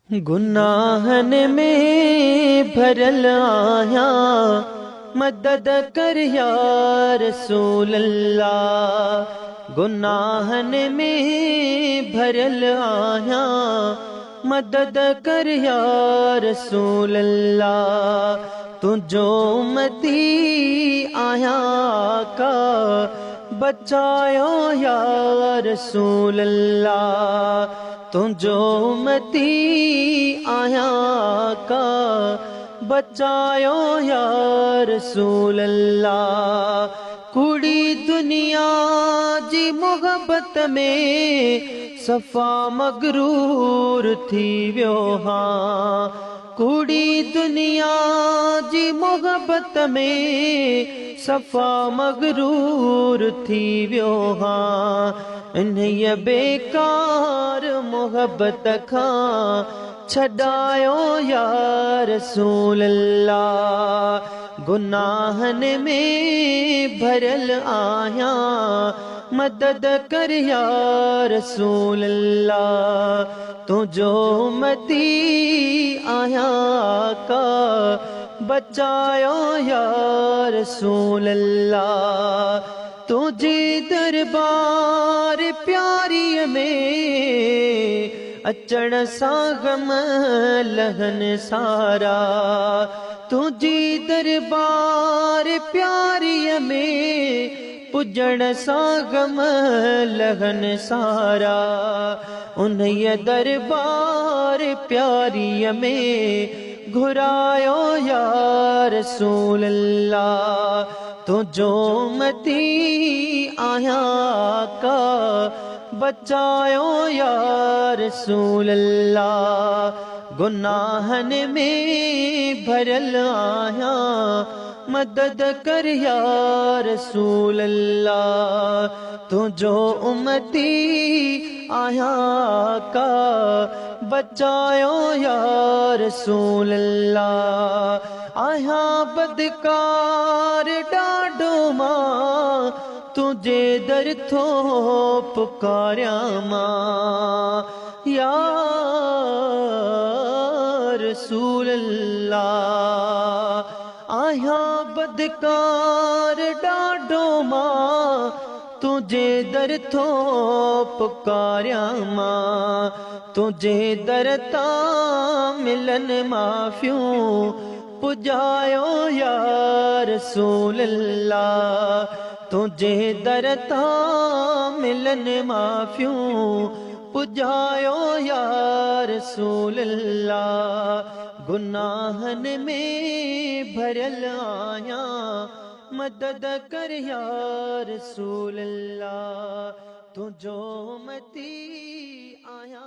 गुनाहन में भरल आया, मदद कर या रसूल अल्लाह। गुनाहन में भरल आया, मदद कर या रसूल अल्लाह। तुझो उम्मती आया का बचायो या रसूल अल्लाह। तुझो उम्मती आया का बचायो या रसूल अल्लाह। कुड़ी दुनिया जी मोहब्बत में सफ़ा मगरूर थी वियो हाँ। कुड़ी दुनिया जी मोहब्बत में सफ़ा मगरूर थी वियो हाँ। इन्हीअ बेकार मोहब्बत खां छॾायो या रसूल अल्लाह। गुनाहन में भरल आया, मदद कर या रसूल अल्लाह। तुझो उम्मती आया का बचायो या रसूल अल्लाह। तुझे दरबार प्यारी में अचण सां गम लहन सारा। तुझे दरबार प्यारी में पुजण सां गम लहन सारा। उन्हीअ दरबार प्यारी में घुरायो या रसूल अल्लाह। तुझो उम्मती आया का बचायो या रसूल अल्लाह। गुनाहन में भरल आया, मदद कर या रसूल अल्लाह। तुझो उम्मती आया का बचायो या रसूल अल्लाह। आया बदकार डाडो मां तुझे दर थो पुकारिया मां या रसूल अल्लाह। आया बदकार डाडो मां तुझे दर थो पुकारिया मां। तुझे दर तां मिलन माफ़ियूं पुजायो या रसूल अल्लाह। तुझे दर तां मिलन माफ़ियूं पुजायो या रसूल अल्लाह। गुनाहन में भरल आया, मदद कर या रसूल अल्लाह। तुझो उम्मती आया।